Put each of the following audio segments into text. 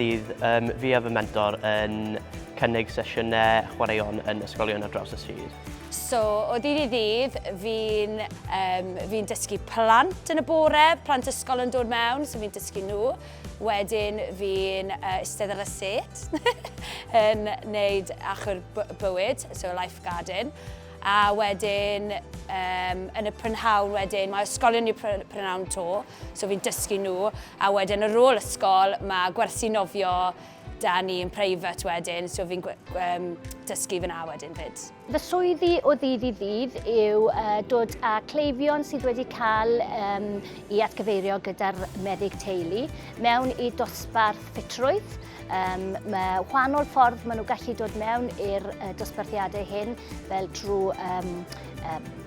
ddydd, fi a fy mentor yn cynnig sesiynau chwaraeon yn ysgolion ar draws y stryd. So, o ddydd i ddydd, fi'n dysgu plant yn y bore, plant ysgol yn dod mewn, so fi'n dysgu nhw. Wedyn fi'n eistedd ar y set yn wneud achor bywyd, so lifeguarding. A wedyn, yn y prynhawn wedyn, mae ysgolion i'r prynhawn to, so fi'n dysgu nhw. A wedyn ar ôl ysgol, mae gwersi nofio da ni yn preifat wedyn, so fi'n dysgu fyna wedyn fyd. Fy swyddi o ddydd i ddydd yw dod â cleifion sydd wedi cael I atgyfeirio gyda'r meddyg teulu mewn I dosbarth ffitrwydd. Mae wahanol ffordd maen nhw gallu dod mewn i'r dosbarthiadau hyn fel trwy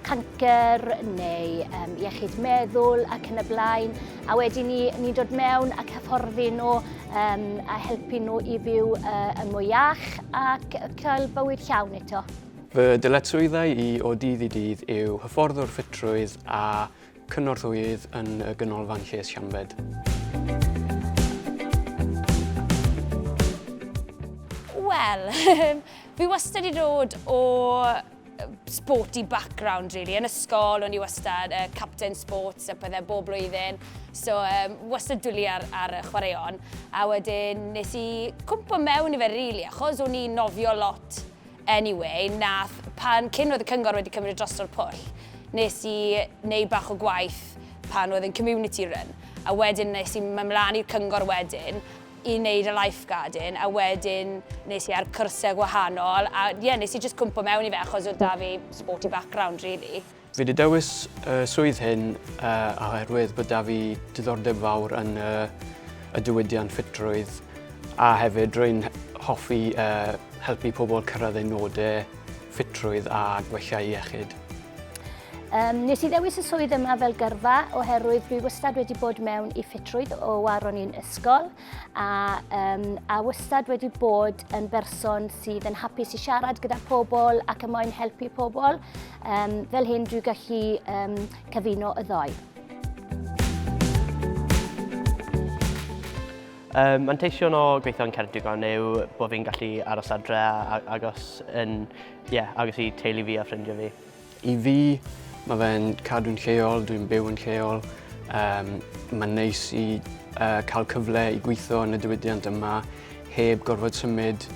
cancer neu iechyd meddwl ac yn y blaen. A wedyn ni'n dod mewn ac hyfforddi nhw a helpu nhw I fyw yn mwy iach ac cael bywyd llawn eto. Fy dyletswyddau I o dydd I dydd yw hyfforddwr ffitrwydd a cynorthwydd yn y ganolfan lles Llambed. Wel, fi wastad I dod o sporty background, really. Yn ysgol, o'n I wastad captain sports a pethau bob blwyddyn. So, wastad dwlu ar y chwaraeon. A wedyn, nes I cwmpo mewn I fe, really, achos o'n I nofio lot anyway. Cyn oedd y cyngor wedi cymryd drosto'r pwll, nes I wneud bach o gwaith pan oedd yn community run. A wedyn nes I mynd mlaen i'r cyngor wedyn, I wneud y lifeguarding, a wedyn nes I ar cyrsau gwahanol, a nes I just cwmpo mewn I fe achos oedd da fi sporty background, really. Fi wedi dewis swydd hyn oherwydd bod da fi diddordeb fawr yn y diwydiant ffitrwydd, a hefyd rwy'n hoffi helpu pobl cyrraedd eu nodau ffitrwydd a gwella iechyd. Nes I ddewis y swydd yma fel gyrfa oherwydd dwi wastad wedi bod mewn I ffitrwydd o waron i'n ysgol a wastad wedi bod yn berson sydd yn hapus I siarad gyda pobl ac yn moyn helpu pobl. Fel hyn dwi'n gallu cyfuno y ddoi. Manteision o gweithio yn Ceredigon yw bod fi'n gallu aros adre agos I teulu fi a ffrindiau fi. I fi, mae fe'n cadw'n lleol, dwi'n byw yn lleol. Mae'n neis I cael cyfle I gweithio yn y diwydiant yma heb gorfod symud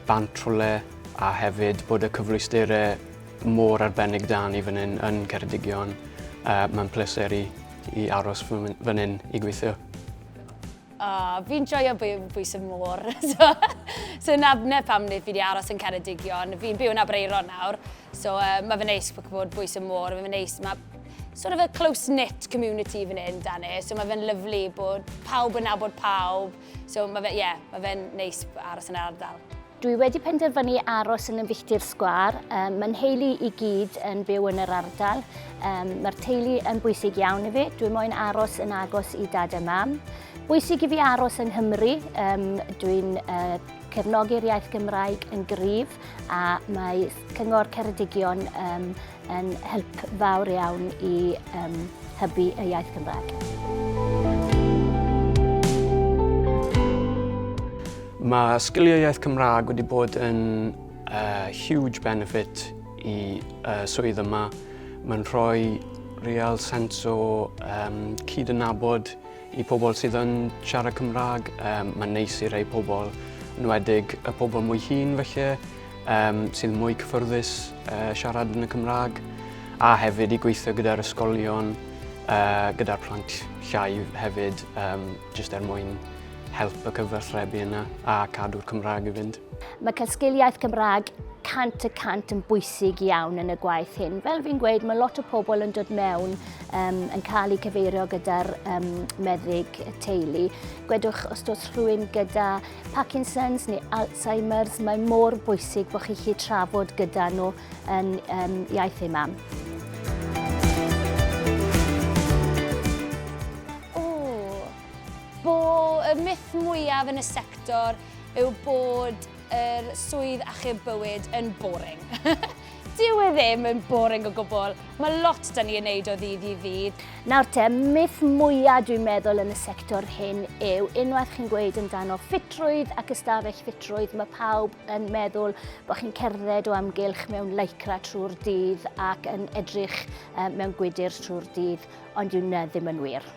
bant rhywle a hefyd bod y cyflwysterau mor arbennig da ni fan hyn yn Ceredigion. Mae'n pleser I aros fan hyn I gweithio. Fi'n joio bwys y môr. So na pam fi wedi aros yn Ceredigion. Fi'n byw yn Abreiron nawr. So mae fe'n neis bod bwys y môr. Mae fe'n neis. Mae sort of a close-knit community fan hyn, Dani. So mae fe'n lyflu bod pawb yn nabod pawb. So mae fe'n neis aros yn yr ardal. Dwi wedi penderfynu aros yn y filltir sgwâr. Mae'n heulu I gyd yn byw yn yr ardal. Mae'r teulu yn bwysig iawn I fi. Dwi moyn aros yn agos I dad a mam. Bwysig I fi aros yng Nghymru. Dwi'n cefnogi'r iaith Gymraeg yn gryf a mae cyngor Ceredigion yn help fawr iawn I hybu y iaith Gymraeg. Mae sgiliau iaith Cymraeg wedi bod yn huge benefit I swydd yma. Mae'n rhoi real sens o cyd-ynabod I pobl sydd yn siarad Cymraeg. Mae'n neis I rhai pobl, yn wedig y pobl mwy hŷn felly, sydd mwy cyfforddus siarad yn y Cymraeg, a hefyd I gweithio gyda'r ysgolion, gyda'r plant llai hefyd, jyst mwyn help y cyfathrebu yna a cadw'r Cymraeg I fynd. Mae cael sgiliaeth Cymraeg 100% yn bwysig iawn yn y gwaith hyn. Fel fi'n gweud, mae lot o pobl yn dod mewn yn cael eu cyfeirio gyda'r meddyg teulu. Gwedwch os oes rhywun gyda Parkinson's neu Alzheimer's, mae mor bwysig bod chi'n gallu trafod gyda nhw yn iaith eu mam. Y myth mwyaf yn y sector yw bod yr swydd achub bywyd yn boring. dyw e ddim yn boring o gwbl. Mae lot da ni yn neud o ddydd i ddydd. Nawr te, myth mwyaf dwi'n meddwl yn y sector hyn yw, unwaith chi'n gweud amdano ffitrwydd ac ystafell ffitrwydd, mae pawb yn meddwl bod chi'n cerdded o amgylch mewn lycra trwy'r dydd ac yn edrych mewn gwydr trwy'r dydd, ond yw'n ddim yn wir.